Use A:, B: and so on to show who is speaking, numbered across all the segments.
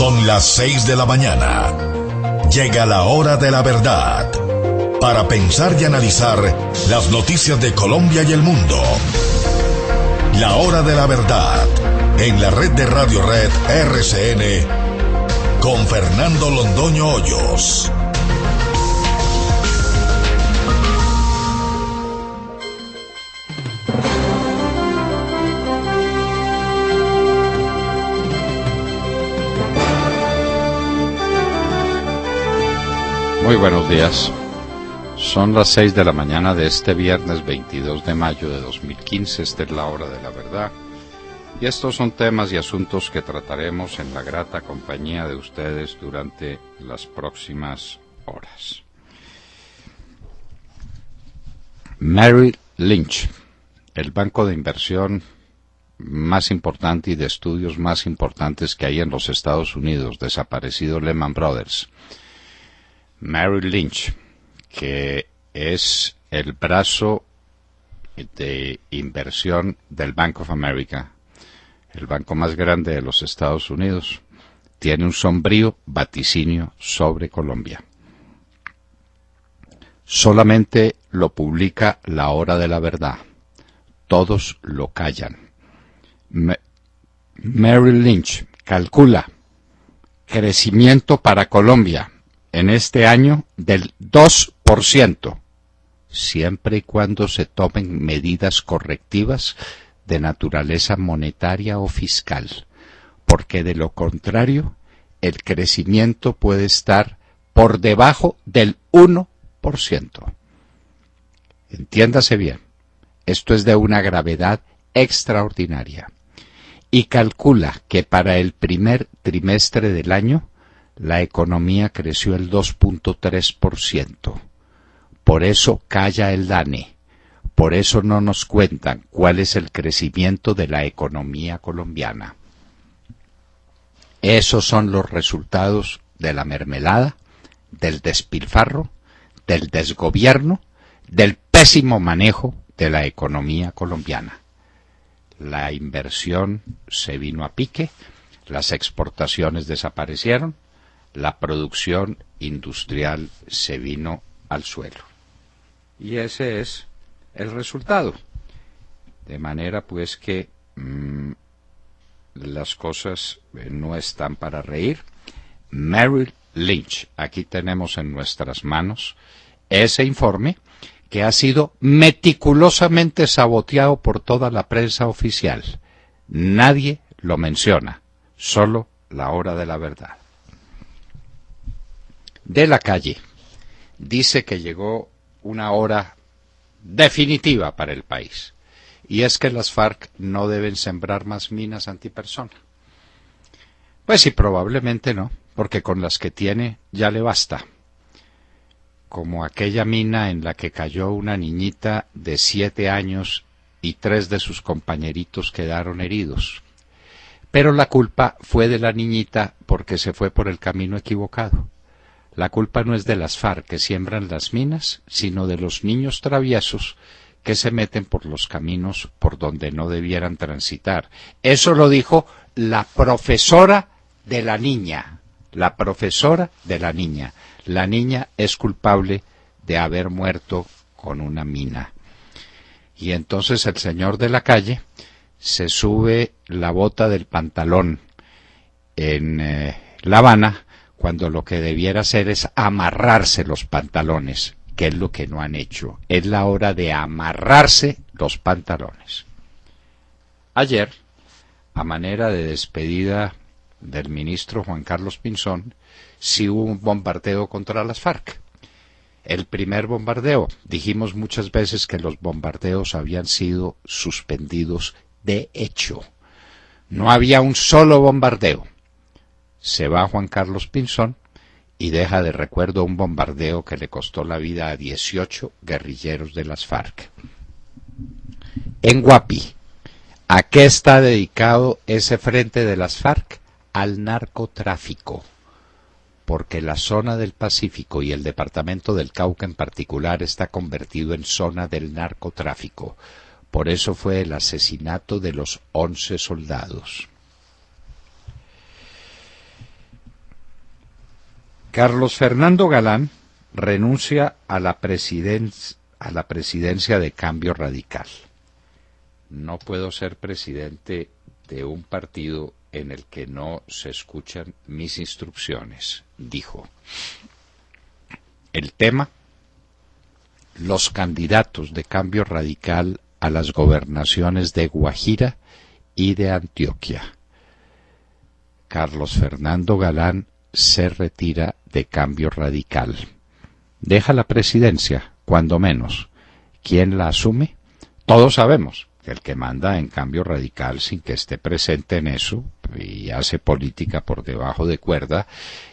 A: Son las 6 de la mañana. Llega la hora de la verdad. Para pensar y analizar las noticias de Colombia y el mundo. La hora de la verdad. En la red de Radio Red RCN. Con Fernando Londoño Hoyos.
B: Muy buenos días. Son las 6 de la mañana de este viernes 22 de mayo de 2015. Esta es la hora de la verdad. Y estos son temas y asuntos que trataremos en la grata compañía de ustedes durante las próximas horas. Merrill Lynch, el banco de inversión más importante y de estudios más importantes que hay en los Estados Unidos, desaparecido Lehman Brothers. Merrill Lynch, que es el brazo de inversión del Bank of America, el banco más grande de los Estados Unidos, tiene un sombrío vaticinio sobre Colombia. Solamente lo publica La Hora de la Verdad. Todos lo callan. Merrill Lynch calcula crecimiento para Colombia en este año del 2%, siempre y cuando se tomen medidas correctivas de naturaleza monetaria o fiscal, porque de lo contrario, el crecimiento puede estar por debajo del 1%. Entiéndase bien, esto es de una gravedad extraordinaria. Y calcula que para el primer trimestre del año, la economía creció el 2.3%. Por eso calla el DANE. Por eso no nos cuentan cuál es el crecimiento de la economía colombiana. Esos son los resultados de la mermelada, del despilfarro, del desgobierno, del pésimo manejo de la economía colombiana. La inversión se vino a pique, las exportaciones desaparecieron, la producción industrial se vino al suelo. Y ese es el resultado. De manera pues que las cosas no están para reír. Merrill Lynch, aquí tenemos en nuestras manos ese informe que ha sido meticulosamente saboteado por toda la prensa oficial. Nadie lo menciona, solo La Hora de la Verdad. De la Calle dice que llegó una hora definitiva para el país, y es que las FARC no deben sembrar más minas antipersona. Pues sí, probablemente no, porque con las que tiene ya le basta. Como aquella mina en la que cayó una niñita de 7 años y 3 de sus compañeritos quedaron heridos. Pero la culpa fue de la niñita porque se fue por el camino equivocado. La culpa no es de las FARC que siembran las minas, sino de los niños traviesos que se meten por los caminos por donde no debieran transitar. Eso lo dijo la profesora de la niña. La profesora de la niña. La niña es culpable de haber muerto con una mina. Y entonces el señor de la Calle se sube la bota del pantalón en La Habana, cuando lo que debiera hacer es amarrarse los pantalones, que es lo que no han hecho. Es la hora de amarrarse los pantalones. Ayer, a manera de despedida del ministro Juan Carlos Pinzón, sí hubo un bombardeo contra las FARC. El primer bombardeo, dijimos muchas veces que los bombardeos habían sido suspendidos de hecho. No había un solo bombardeo. Se va Juan Carlos Pinzón y deja de recuerdo un bombardeo que le costó la vida a 18 guerrilleros de las FARC. En Guapi, ¿a qué está dedicado ese frente de las FARC? Al narcotráfico. Porque la zona del Pacífico y el departamento del Cauca en particular está convertido en zona del narcotráfico. Por eso fue el asesinato de los 11 soldados. Carlos Fernando Galán renuncia a la presidencia de Cambio Radical. No puedo ser presidente de un partido en el que no se escuchan mis instrucciones, dijo. El tema: los candidatos de Cambio Radical a las gobernaciones de Guajira y de Antioquia. Carlos Fernando Galán se retira de Cambio Radical. Deja la presidencia, cuando menos. ¿Quién la asume? Todos sabemos que el que manda en Cambio Radical, sin que esté presente en eso, y hace política por debajo de cuerda,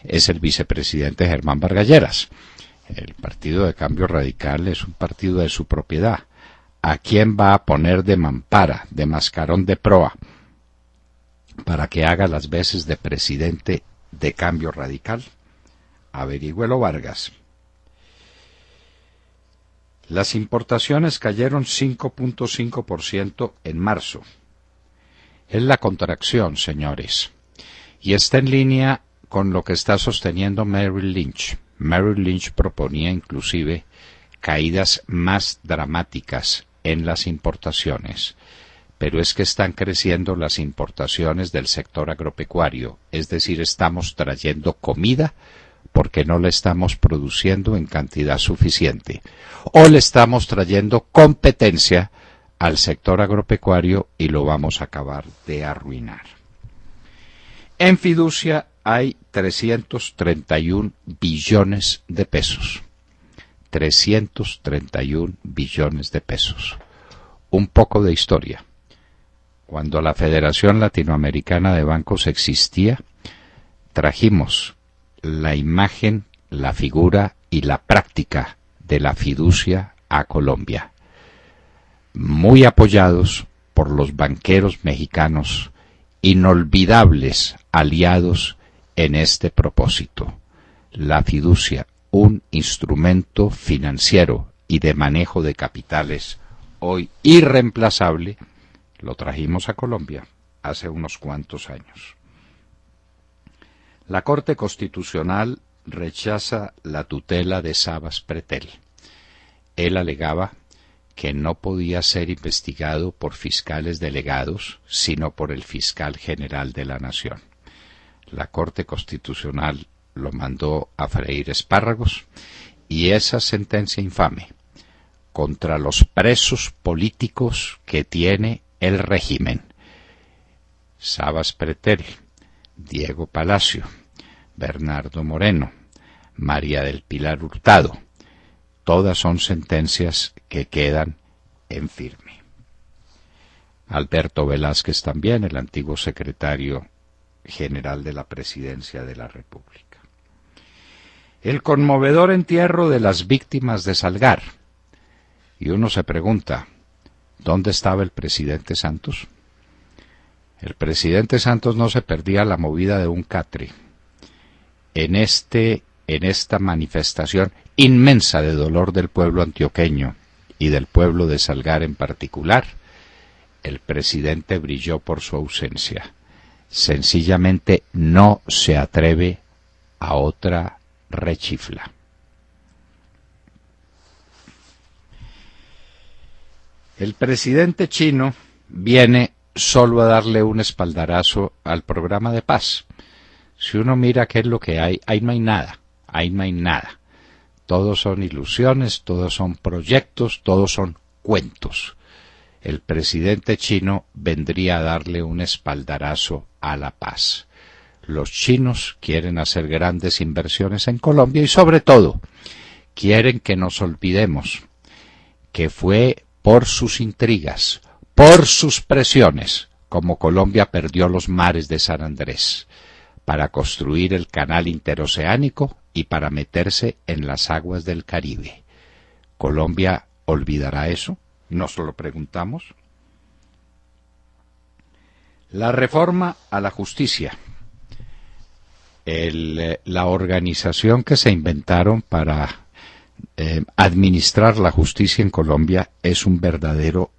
B: es el vicepresidente Germán Vargas Lleras. El partido de Cambio Radical es un partido de su propiedad. ¿A quién va a poner de mampara, de mascarón de proa, para que haga las veces de presidente de Cambio Radical? Averígüelo, Vargas. Las importaciones cayeron 5.5% en marzo. Es la contracción, señores, y está en línea con lo que está sosteniendo Merrill Lynch. Merrill Lynch proponía inclusive caídas más dramáticas en las importaciones, pero es que están creciendo las importaciones del sector agropecuario, es decir, estamos trayendo comida porque no la estamos produciendo en cantidad suficiente, o le estamos trayendo competencia al sector agropecuario y lo vamos a acabar de arruinar. En fiducia hay 331 billones de pesos. 331 billones de pesos. Un poco de historia. Cuando la Federación Latinoamericana de Bancos existía, trajimos la imagen, la figura y la práctica de la fiducia a Colombia, muy apoyados por los banqueros mexicanos, inolvidables aliados en este propósito. La fiducia, un instrumento financiero y de manejo de capitales hoy irreemplazable, lo trajimos a Colombia hace unos cuantos años. La Corte Constitucional rechaza la tutela de Sabas Pretel. Él alegaba que no podía ser investigado por fiscales delegados, sino por el fiscal general de la Nación. La Corte Constitucional lo mandó a freír espárragos, y esa sentencia infame contra los presos políticos que tiene el régimen, Sabas Pretel, Diego Palacio, Bernardo Moreno, María del Pilar Hurtado, todas son sentencias que quedan en firme. Alberto Velázquez también, el antiguo secretario general de la Presidencia de la República. El conmovedor entierro de las víctimas de Salgar. Y uno se pregunta, ¿dónde estaba el presidente Santos? El presidente Santos no se perdía la movida de un catre. En esta manifestación inmensa de dolor del pueblo antioqueño y del pueblo de Salgar en particular, el presidente brilló por su ausencia. Sencillamente no se atreve a otra rechifla. El presidente chino viene solo a darle un espaldarazo al programa de paz. Si uno mira qué es lo que hay, ahí no hay nada, ahí no hay nada. Todos son ilusiones, todos son proyectos, todos son cuentos. El presidente chino vendría a darle un espaldarazo a la paz. Los chinos quieren hacer grandes inversiones en Colombia y sobre todo quieren que nos olvidemos que fue por sus intrigas, por sus presiones, como Colombia perdió los mares de San Andrés, para construir el canal interoceánico y para meterse en las aguas del Caribe. ¿Colombia olvidará eso? ¿Nos lo preguntamos? La reforma a la justicia. La organización que se inventaron para administrar la justicia en Colombia es un verdadero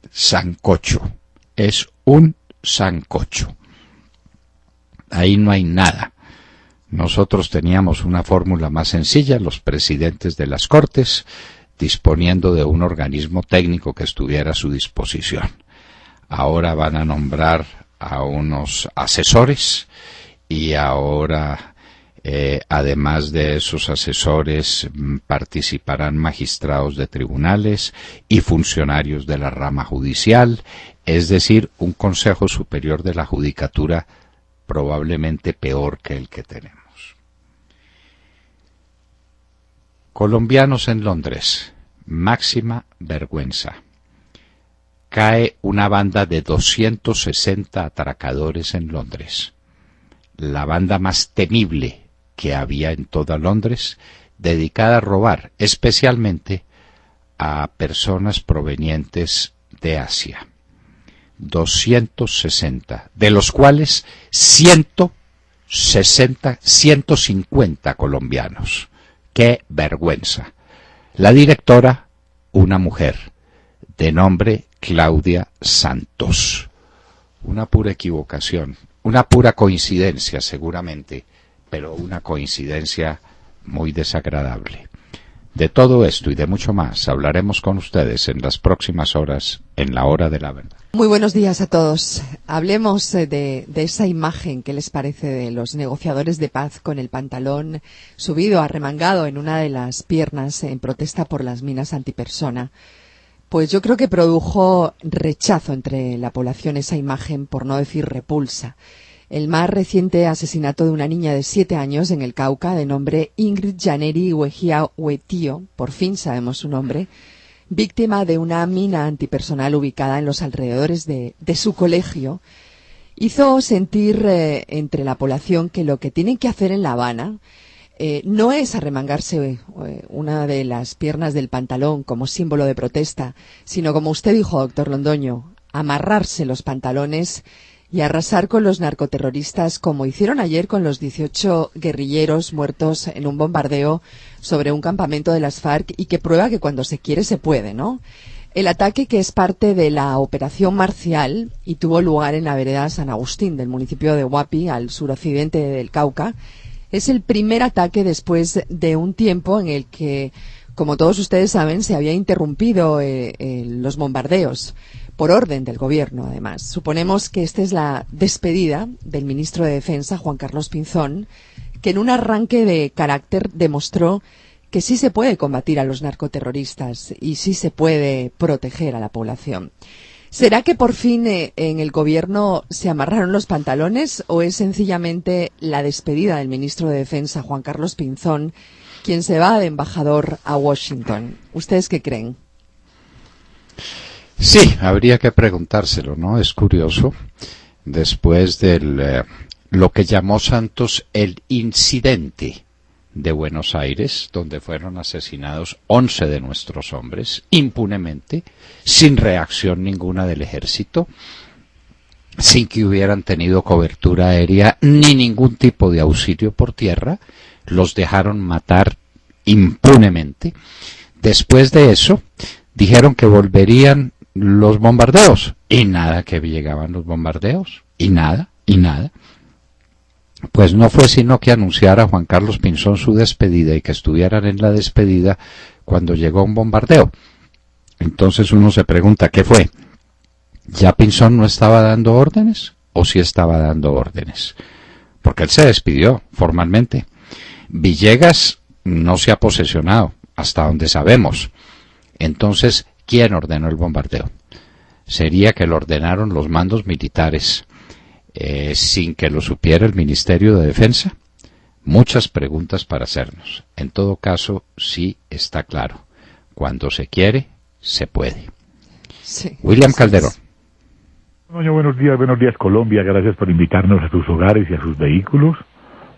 B: sancocho. Es un sancocho. Ahí no hay nada. Nosotros teníamos una fórmula más sencilla, los presidentes de las Cortes disponiendo de un organismo técnico que estuviera a su disposición. Ahora van a nombrar a unos asesores y ahora, además de esos asesores, participarán magistrados de tribunales y funcionarios de la rama judicial, es decir, un Consejo Superior de la Judicatura probablemente peor que el que tenemos. Colombianos en Londres, máxima vergüenza. Cae una banda de 260 atracadores en Londres, la banda más temible que había en toda Londres, dedicada a robar especialmente a personas provenientes de Asia. 260, de los cuales 150 colombianos. ¡Qué vergüenza! La directora, una mujer, de nombre Claudia Santos. Una pura equivocación, una pura coincidencia seguramente, pero una coincidencia muy desagradable. De todo esto y de mucho más hablaremos con ustedes en las próximas horas en la Hora de la Verdad.
C: Muy buenos días a todos. Hablemos de esa imagen que les parece de los negociadores de paz con el pantalón subido, arremangado en una de las piernas en protesta por las minas antipersona. Pues yo creo que produjo rechazo entre la población esa imagen, por no decir repulsa. El más reciente asesinato de una niña de 7 años en el Cauca, de nombre Ingrid Janeri Wejia Wetío, por fin sabemos su nombre, víctima de una mina antipersonal ubicada en los alrededores de su colegio, hizo sentir entre la población que lo que tienen que hacer en La Habana no es arremangarse una de las piernas del pantalón como símbolo de protesta, sino, como usted dijo, doctor Londoño, amarrarse los pantalones y arrasar con los narcoterroristas, como hicieron ayer con los 18 guerrilleros muertos en un bombardeo sobre un campamento de las FARC, y que prueba que cuando se quiere se puede, ¿no? El ataque, que es parte de la operación Marcial y tuvo lugar en la vereda San Agustín del municipio de Huapi, al suroccidente del Cauca, es el primer ataque después de un tiempo en el que, como todos ustedes saben, se había interrumpido los bombardeos por orden del gobierno, además. Suponemos que esta es la despedida del ministro de Defensa, Juan Carlos Pinzón, que en un arranque de carácter demostró que sí se puede combatir a los narcoterroristas y sí se puede proteger a la población. ¿Será que por fin en el gobierno se amarraron los pantalones, o es sencillamente la despedida del ministro de Defensa, Juan Carlos Pinzón, quien se va de embajador a Washington? ¿Ustedes qué creen?
B: Sí, habría que preguntárselo, ¿no? Es curioso, después de lo que llamó Santos el incidente de Buenos Aires, donde fueron asesinados 11 de nuestros hombres, impunemente, sin reacción ninguna del ejército, sin que hubieran tenido cobertura aérea ni ningún tipo de auxilio por tierra, los dejaron matar impunemente. Después de eso, dijeron que volverían los bombardeos, y nada, que llegaban los bombardeos, y nada. Pues no fue sino que anunciara Juan Carlos Pinzón su despedida y que estuvieran en la despedida cuando llegó un bombardeo. Entonces uno se pregunta, ¿qué fue? ¿Ya Pinzón no estaba dando órdenes o sí estaba dando órdenes? Porque él se despidió formalmente. Villegas no se ha posesionado, hasta donde sabemos. Entonces, ¿quién ordenó el bombardeo? Sería que lo ordenaron los mandos militares, sin que lo supiera el Ministerio de Defensa. Muchas preguntas para hacernos. En todo caso, sí está claro, cuando se quiere, se puede.
C: Sí,
B: William Calderón.
D: Buenos días Colombia, gracias por invitarnos a sus hogares y a sus vehículos.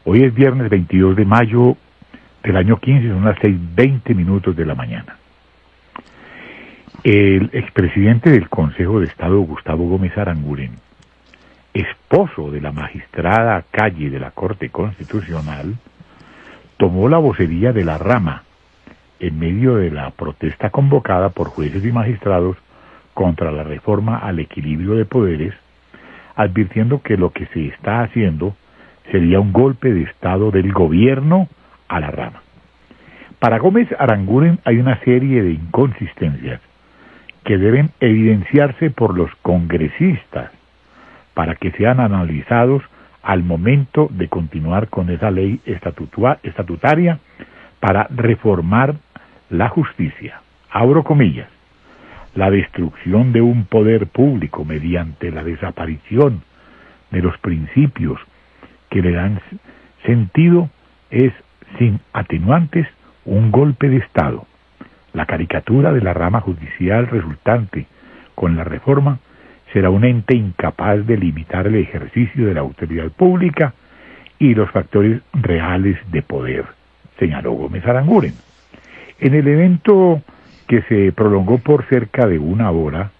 D: Hoy es viernes 22 de mayo del año 15, son las 6:20 de la mañana. El expresidente del Consejo de Estado, Gustavo Gómez Aranguren, esposo de la magistrada Calle de la Corte Constitucional, tomó la vocería de la rama en medio de la protesta convocada por jueces y magistrados contra la reforma al equilibrio de poderes, advirtiendo que lo que se está haciendo sería un golpe de Estado del gobierno a la rama. Para Gómez Aranguren hay una serie de inconsistencias que deben evidenciarse por los congresistas para que sean analizados al momento de continuar con esa ley estatutaria para reformar la justicia. Abro comillas. La destrucción de un poder público mediante la desaparición de los principios que le dan sentido es, sin atenuantes, un golpe de Estado. La caricatura de la rama judicial resultante con la reforma será un ente incapaz de limitar el ejercicio de la autoridad pública y los factores reales de poder, señaló Gómez Aranguren. En el evento que se prolongó por cerca de una hora,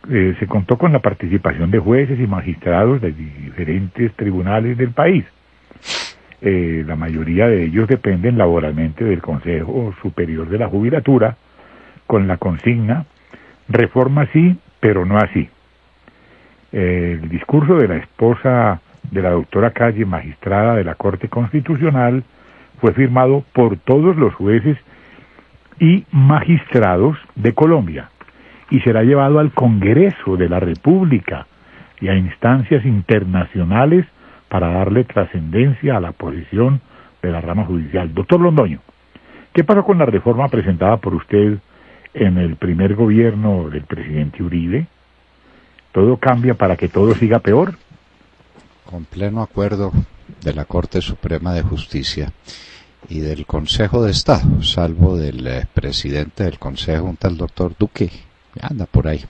D: se contó con la participación de jueces y magistrados de diferentes tribunales del país. La mayoría de ellos dependen laboralmente del Consejo Superior de la Judicatura, con la consigna, reforma sí, pero no así. El discurso de la esposa de la doctora Calle, magistrada de la Corte Constitucional, fue firmado por todos los jueces y magistrados de Colombia y será llevado al Congreso de la República y a instancias internacionales para darle trascendencia a la posición de la rama judicial. Doctor Londoño, ¿qué pasó con la reforma presentada por usted en el primer gobierno del presidente Uribe? ¿Todo cambia para que todo siga peor?
B: Con pleno acuerdo de la Corte Suprema de Justicia y del Consejo de Estado, salvo del presidente del Consejo, un tal doctor Duque, que anda por ahí,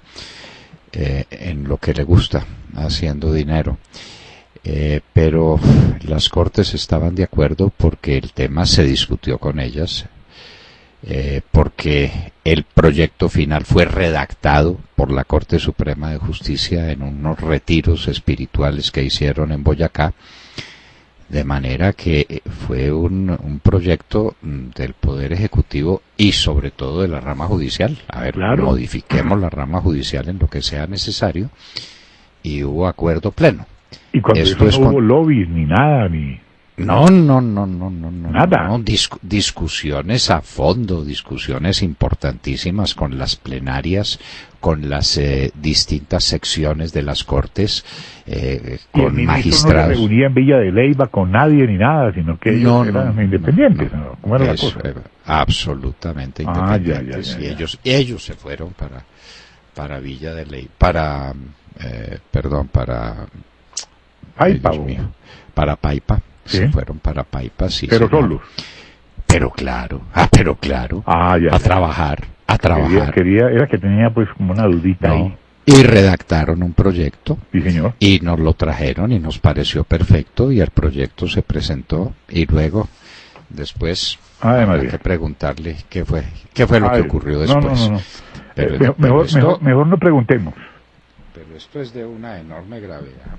B: en lo que le gusta, haciendo dinero. Pero las Cortes estaban de acuerdo porque el tema se discutió con ellas, porque el proyecto final fue redactado por la Corte Suprema de Justicia en unos retiros espirituales que hicieron en Boyacá, de manera que fue un proyecto del Poder Ejecutivo y sobre todo de la rama judicial. A ver, claro, modifiquemos la rama judicial en lo que sea necesario, y hubo acuerdo pleno.
D: Y cuando eso no hubo lobbies ni nada, ni...
B: No, nada. No, discusiones a fondo, discusiones importantísimas con las plenarias, con las distintas secciones de las Cortes, con magistrados.
D: No se reunía en Villa de Leyva con nadie ni nada, sino que ellos eran independientes.
B: No.
D: ¿Cómo era la cosa?
B: Absolutamente independientes. Y ellos se fueron para Villa de Leyva, para
D: Paipa.
B: Para Paipa.
D: ¿Sí?
B: Se fueron para Paipa, sí.
D: Pero solos.
B: Pero claro. A trabajar.
D: Era que tenía pues como una dudita ahí.
B: Y redactaron un proyecto.
D: Sí, señor.
B: Y nos lo trajeron y nos pareció perfecto, y el proyecto se presentó, y luego, después, hay que preguntarle qué fue lo que ocurrió después.
D: No. Pero mejor no preguntemos.
B: Pero esto es de una enorme gravedad.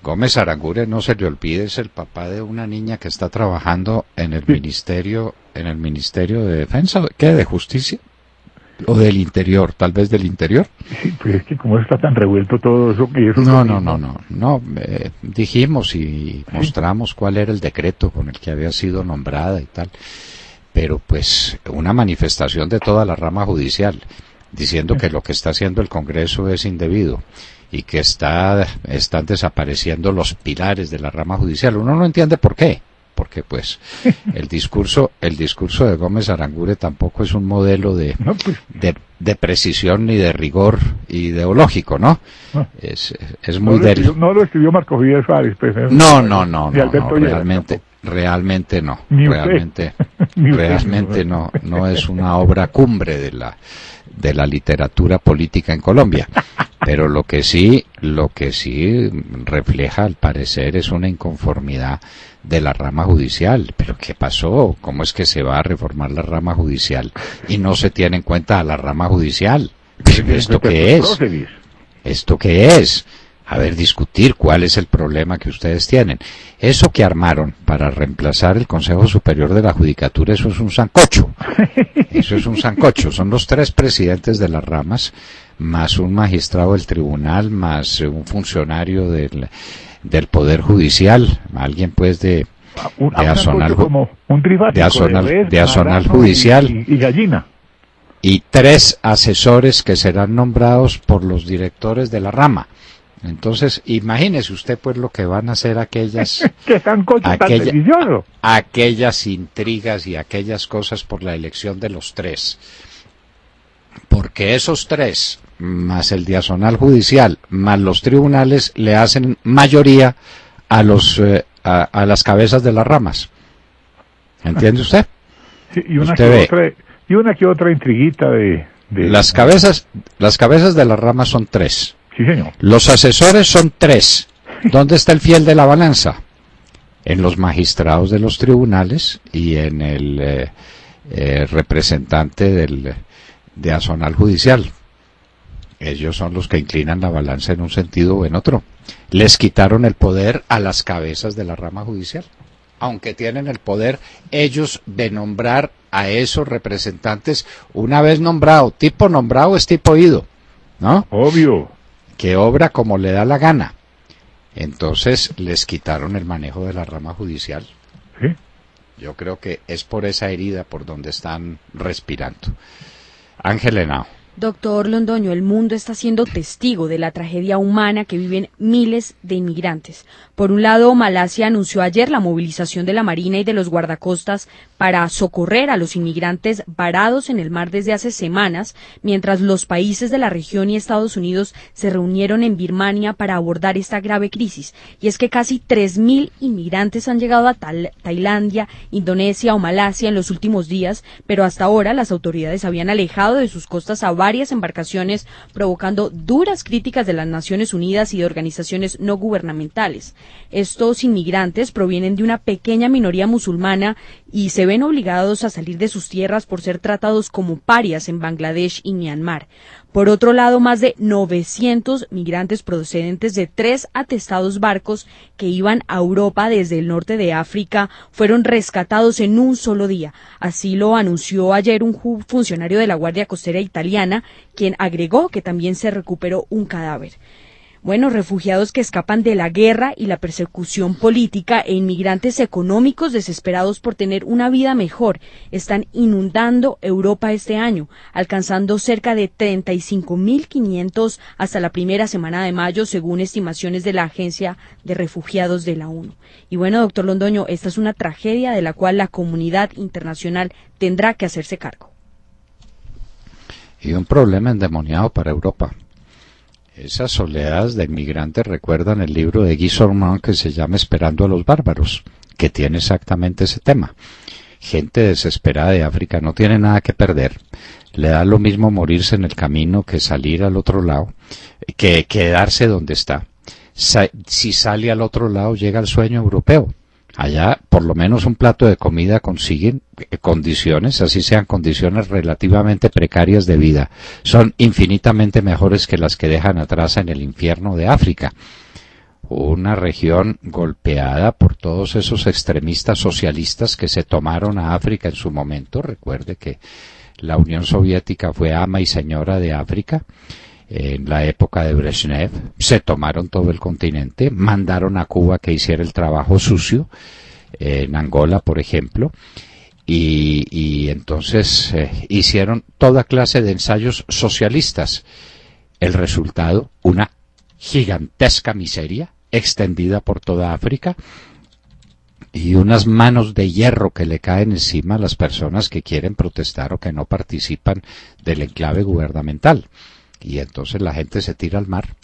B: Gómez Aranguren, no se le olvide, es el papá de una niña que está trabajando en el ministerio de Defensa, ¿qué? ¿De Justicia? ¿O del Interior? Tal vez del Interior.
D: Sí, pues es que como está tan revuelto todo eso que eso...
B: No, dijimos y mostramos cuál era el decreto con el que había sido nombrada y tal, pero pues una manifestación de toda la rama judicial, diciendo que lo que está haciendo el Congreso es indebido y que están desapareciendo los pilares de la rama judicial. Uno no entiende por qué, porque pues el discurso de Gómez Aranguren tampoco es un modelo de precisión ni de rigor ideológico, ¿no? Es muy débil.
D: No lo escribió Marco Fidel Suárez, pues.
B: No, realmente no. Realmente no es una obra cumbre de la literatura política en Colombia. Pero lo que sí refleja, al parecer, es una inconformidad de la rama judicial. ¿Pero qué pasó? ¿Cómo es que se va a reformar la rama judicial y no se tiene en cuenta a la rama judicial? ¿Esto qué es? ¿Esto qué es? A ver, discutir cuál es el problema que ustedes tienen. Eso que armaron para reemplazar el Consejo Superior de la Judicatura, eso es un sancocho. Son los 3 presidentes de las ramas, más un magistrado del tribunal, más un funcionario del Poder Judicial, alguien pues de Azonal Judicial
D: y gallina.
B: Y 3 asesores que serán nombrados por los directores de la rama. Entonces, imagínese usted pues lo que van a hacer aquellas aquellas intrigas y aquellas cosas por la elección de los 3. Porque esos 3, más el de Azonal Judicial, más los tribunales, le hacen mayoría a los a las cabezas de las ramas. ¿Entiende usted?
D: Sí, y una que otra intriguita de...
B: Las cabezas de las ramas son 3.
D: Sí, señor.
B: Los asesores son 3. ¿Dónde está el fiel de la balanza? En los magistrados de los tribunales y en el representante de Azonal Judicial. Ellos son los que inclinan la balanza en un sentido o en otro. Les quitaron el poder a las cabezas de la rama judicial, aunque tienen el poder ellos de nombrar a esos representantes una vez nombrado. Tipo nombrado es tipo ido, ¿no?
D: Obvio.
B: Que obra como le da la gana. Entonces les quitaron el manejo de la rama judicial.
D: Sí.
B: Yo creo que es por esa herida por donde están respirando. Ángel Henao.
E: Doctor Londoño, el mundo está siendo testigo de la tragedia humana que viven miles de inmigrantes. Por un lado, Malasia anunció ayer la movilización de la Marina y de los guardacostas para socorrer a los inmigrantes varados en el mar desde hace semanas, mientras los países de la región y Estados Unidos se reunieron en Birmania para abordar esta grave crisis. Y es que casi 3.000 inmigrantes han llegado a Tailandia, Indonesia o Malasia en los últimos días, pero hasta ahora las autoridades habían alejado de sus costas a varias embarcaciones, provocando duras críticas de las Naciones Unidas y de organizaciones no gubernamentales. Estos inmigrantes provienen de una pequeña minoría musulmana y se ven obligados a salir de sus tierras por ser tratados como parias en Bangladesh y Myanmar. Por otro lado, más de 900 migrantes procedentes de 3 atestados barcos que iban a Europa desde el norte de África fueron rescatados en un solo día. Así lo anunció ayer un funcionario de la Guardia Costera italiana, quien agregó que también se recuperó un cadáver. Bueno, refugiados que escapan de la guerra y la persecución política e inmigrantes económicos desesperados por tener una vida mejor están inundando Europa este año, alcanzando cerca de 35.500 hasta la primera semana de mayo, según estimaciones de la Agencia de Refugiados de la ONU. Y bueno, doctor Londoño, esta es una tragedia de la cual la comunidad internacional tendrá que hacerse cargo.
B: Y un problema endemoniado para Europa. Esas oleadas de inmigrantes recuerdan el libro de Guy Sorman que se llama Esperando a los bárbaros, que tiene exactamente ese tema. Gente desesperada de África no tiene nada que perder. Le da lo mismo morirse en el camino que salir al otro lado, que quedarse donde está. Si sale al otro lado llega al sueño europeo. Allá por lo menos un plato de comida consiguen condiciones, así sean condiciones relativamente precarias de vida. Son infinitamente mejores que las que dejan atrás en el infierno de África. Una región golpeada por todos esos extremistas socialistas que se tomaron a África en su momento. Recuerde que la Unión Soviética fue ama y señora de África. En la época de Brezhnev se tomaron todo el continente, mandaron a Cuba que hiciera el trabajo sucio, en Angola por ejemplo, y entonces hicieron toda clase de ensayos socialistas. El resultado, una gigantesca miseria extendida por toda África y unas manos de hierro que le caen encima a las personas que quieren protestar o que no participan del enclave gubernamental. Y entonces la gente se tira al mar.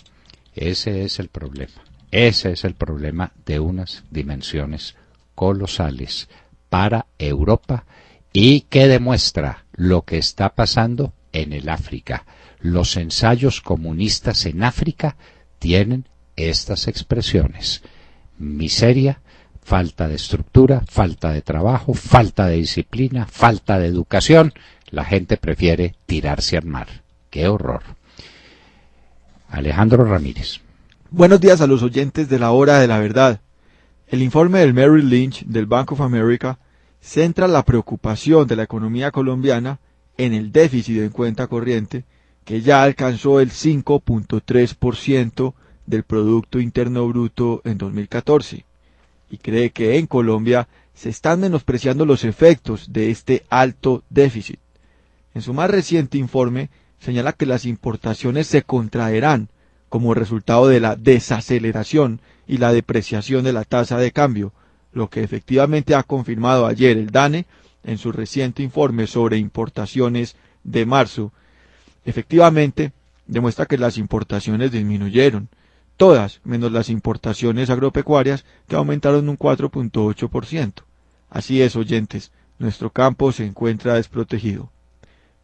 B: Ese es el problema. Ese es el problema de unas dimensiones colosales para Europa y que demuestra lo que está pasando en el África. Los ensayos comunistas en África tienen estas expresiones: miseria, falta de estructura, falta de trabajo, falta de disciplina, falta de educación. La gente prefiere tirarse al mar. ¡Qué horror! Alejandro Ramírez.
F: Buenos días a los oyentes de la Hora de la Verdad. El informe del Merrill Lynch del Bank of America centra la preocupación de la economía colombiana en el déficit en cuenta corriente, que ya alcanzó el 5.3% del Producto Interno Bruto en 2014 y cree que en Colombia se están menospreciando los efectos de este alto déficit. En su más reciente informe señala que las importaciones se contraerán como resultado de la desaceleración y la depreciación de la tasa de cambio, lo que efectivamente ha confirmado ayer el DANE en su reciente informe sobre importaciones de marzo. Efectivamente, demuestra que las importaciones disminuyeron, todas menos las importaciones agropecuarias, que aumentaron un 4.8%. Así es, oyentes, nuestro campo se encuentra desprotegido.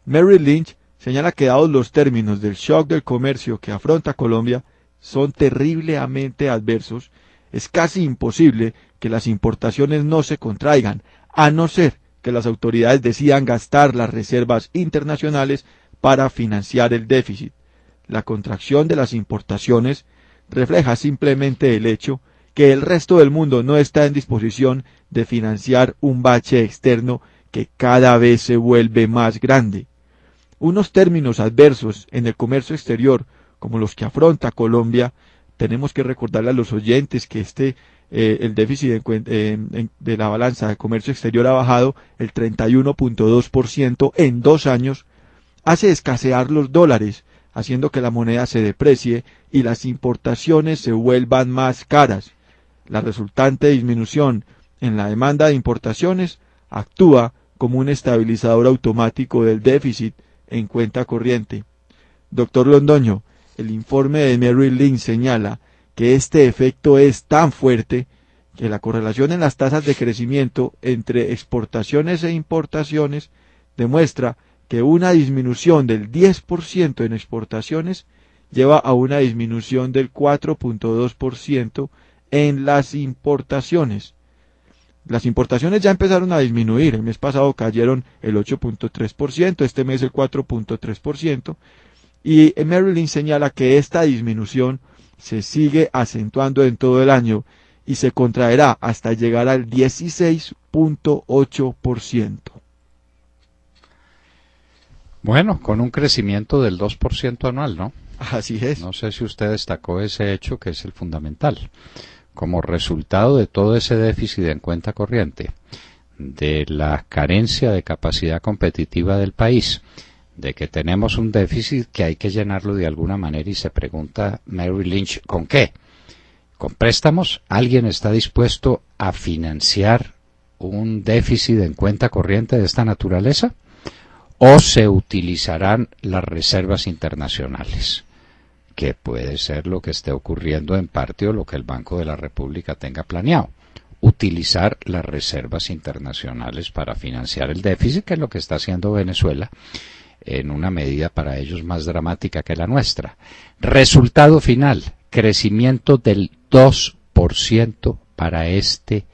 F: Merrill Lynch señala que dados los términos del shock del comercio que afronta Colombia son terriblemente adversos, es casi imposible que las importaciones no se contraigan, a no ser que las autoridades decidan gastar las reservas internacionales para financiar el déficit. La contracción de las importaciones refleja simplemente el hecho que el resto del mundo no está en disposición de financiar un bache externo que cada vez se vuelve más grande. Unos términos adversos en el comercio exterior, como los que afronta Colombia, tenemos que recordarle a los oyentes que el déficit de la balanza de comercio exterior ha bajado el 31.2% en 2 años, hace escasear los dólares, haciendo que la moneda se deprecie y las importaciones se vuelvan más caras. La resultante disminución en la demanda de importaciones actúa como un estabilizador automático del déficit en cuenta corriente. Doctor Londoño, el informe de Merrill Lynch señala que este efecto es tan fuerte que la correlación en las tasas de crecimiento entre exportaciones e importaciones demuestra que una disminución del 10% en exportaciones lleva a una disminución del 4.2% en las importaciones. Las importaciones ya empezaron a disminuir, el mes pasado cayeron el 8.3%, este mes el 4.3%, y Merrill Lynch señala que esta disminución se sigue acentuando en todo el año y se contraerá hasta llegar al 16.8%.
B: Bueno, con un crecimiento del 2% anual, ¿no?
F: Así es.
B: No sé si usted destacó ese hecho que es el fundamental. Como resultado de todo ese déficit en cuenta corriente, de la carencia de capacidad competitiva del país, de que tenemos un déficit que hay que llenarlo de alguna manera y se pregunta Merrill Lynch, ¿con qué? ¿Con préstamos? ¿Alguien está dispuesto a financiar un déficit en cuenta corriente de esta naturaleza? ¿O se utilizarán las reservas internacionales? Que puede ser lo que esté ocurriendo en parte o lo que el Banco de la República tenga planeado. Utilizar las reservas internacionales para financiar el déficit, que es lo que está haciendo Venezuela, en una medida para ellos más dramática que la nuestra. Resultado final, crecimiento del 2% para este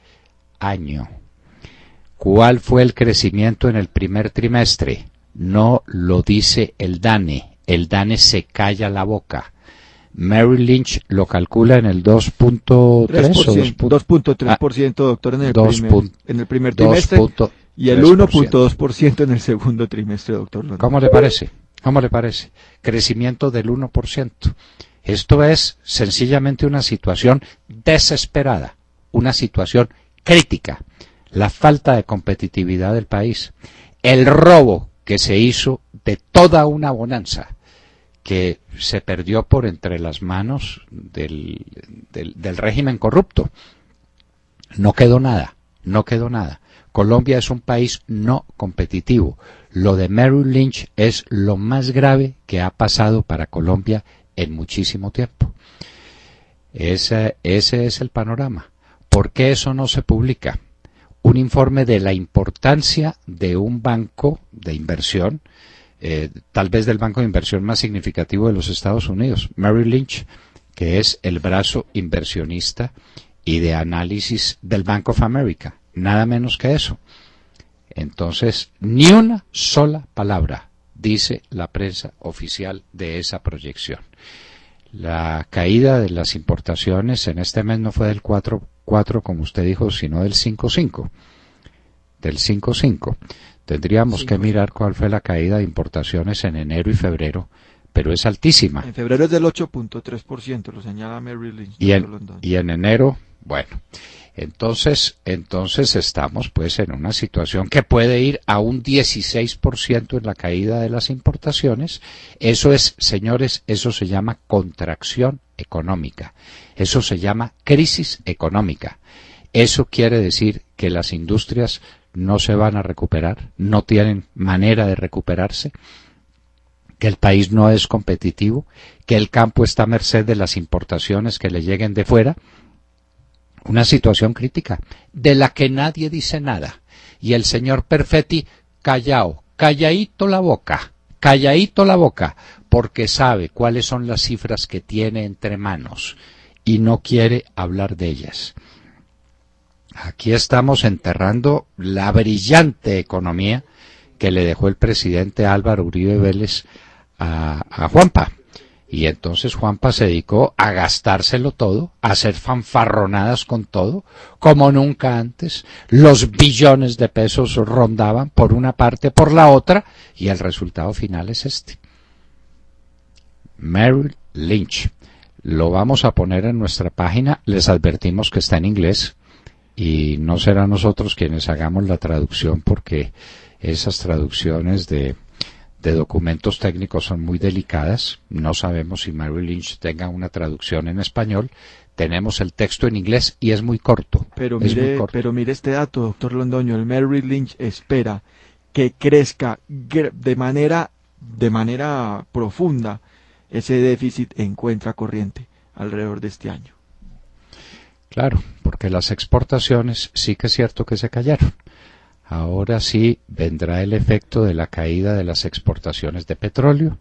B: año. ¿Cuál fue el crecimiento en el primer trimestre? No lo dice el DANE. El DANE se calla la boca. Merrill Lynch lo calcula en el 2.3%.
F: 2.3%, doctor, en el primer trimestre y el 1.2% en el segundo trimestre, doctor.
B: ¿Cómo le parece? ¿Cómo le parece? Crecimiento del 1%. Esto es sencillamente una situación desesperada, una situación crítica. La falta de competitividad del país, el robo que se hizo de toda una bonanza que se perdió por entre las manos del régimen corrupto. No quedó nada, no quedó nada. Colombia es un país no competitivo. Lo de Merrill Lynch es lo más grave que ha pasado para Colombia en muchísimo tiempo. Ese es el panorama. ¿Por qué eso no se publica? Un informe de la importancia de un banco de inversión, tal vez del banco de inversión más significativo de los Estados Unidos, Merrill Lynch, que es el brazo inversionista y de análisis del Bank of America, nada menos que eso. Entonces, ni una sola palabra dice la prensa oficial de esa proyección. La caída de las importaciones en este mes no fue del 4, como usted dijo, sino del 5.5. Del 5.5. Tendríamos que mirar cuál fue la caída de importaciones en enero y febrero pero es altísima.
F: En febrero es del 8.3%, lo señala Merrill Lynch.
B: Y en enero, bueno, entonces estamos pues en una situación que puede ir a un 16% en la caída de las importaciones. Eso es, señores, eso se llama contracción económica. Eso se llama crisis económica. Eso quiere decir que las industrias no se van a recuperar, no tienen manera de recuperarse, que el país no es competitivo, que el campo está a merced de las importaciones que le lleguen de fuera. Una situación crítica, de la que nadie dice nada. Y el señor Perfetti, calladito la boca, porque sabe cuáles son las cifras que tiene entre manos y no quiere hablar de ellas. Aquí estamos enterrando la brillante economía que le dejó el presidente Álvaro Uribe Vélez a Juanpa. Y entonces Juanpa se dedicó a gastárselo todo, a hacer fanfarronadas con todo, como nunca antes. Los billones de pesos rondaban por una parte, por la otra, y el resultado final es este. Merrill Lynch. Lo vamos a poner en nuestra página, les advertimos que está en inglés, y no será nosotros quienes hagamos la traducción, porque esas traducciones de documentos técnicos son muy delicadas. No sabemos si Merrill Lynch tenga una traducción en español. Tenemos el texto en inglés y es muy corto.
F: Pero mire este dato, doctor Londoño. El Merrill Lynch espera que crezca de manera profunda ese déficit en cuenta corriente alrededor de este año.
B: Claro, porque las exportaciones sí que es cierto que se cayeron. Ahora sí vendrá el efecto de la caída de las exportaciones de petróleo.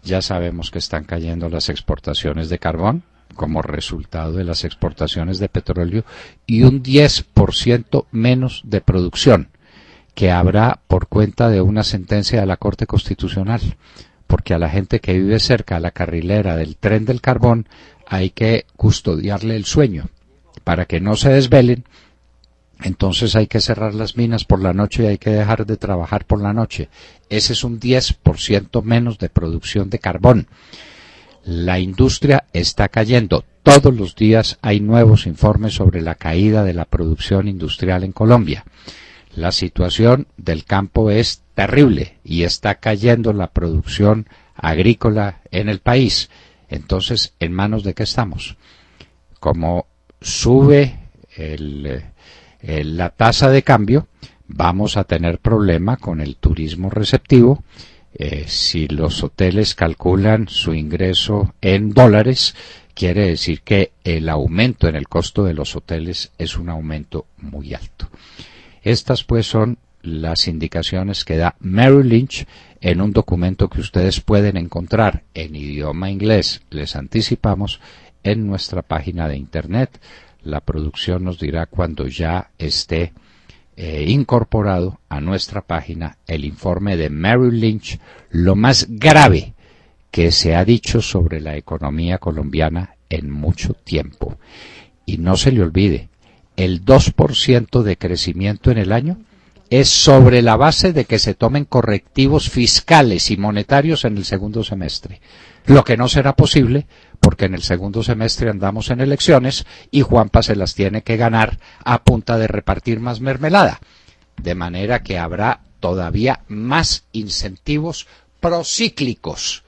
B: Ya sabemos que están cayendo las exportaciones de carbón como resultado de las exportaciones de petróleo y un 10% menos de producción que habrá por cuenta de una sentencia de la Corte Constitucional. Porque a la gente que vive cerca a la carrilera del tren del carbón hay que custodiarle el sueño para que no se desvelen. Entonces hay que cerrar las minas por la noche y hay que dejar de trabajar por la noche. Ese es un 10% menos de producción de carbón. La industria está cayendo. Todos los días hay nuevos informes sobre la caída de la producción industrial en Colombia. La situación del campo es terrible y está cayendo la producción agrícola en el país. Entonces, ¿en manos de qué estamos? Como sube la tasa de cambio, vamos a tener problema con el turismo receptivo. Si los hoteles calculan su ingreso en dólares, quiere decir que el aumento en el costo de los hoteles es un aumento muy alto. Estas pues son las indicaciones que da Merrill Lynch en un documento que ustedes pueden encontrar en idioma inglés, les anticipamos, en nuestra página de internet. La producción nos dirá cuando ya esté incorporado a nuestra página el informe de Merrill Lynch, lo más grave que se ha dicho sobre la economía colombiana en mucho tiempo. Y no se le olvide, el 2% de crecimiento en el año es sobre la base de que se tomen correctivos fiscales y monetarios en el segundo semestre. Lo que no será posible porque en el segundo semestre andamos en elecciones y Juanpa se las tiene que ganar a punta de repartir más mermelada. De manera que habrá todavía más incentivos procíclicos,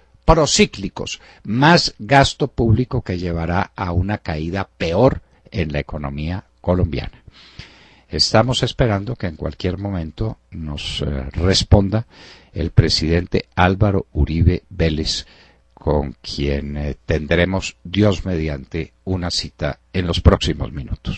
B: más gasto público que llevará a una caída peor en la economía colombiana. Estamos esperando que en cualquier momento nos responda el presidente Álvaro Uribe Vélez, con quien tendremos, Dios mediante, una cita en los próximos minutos.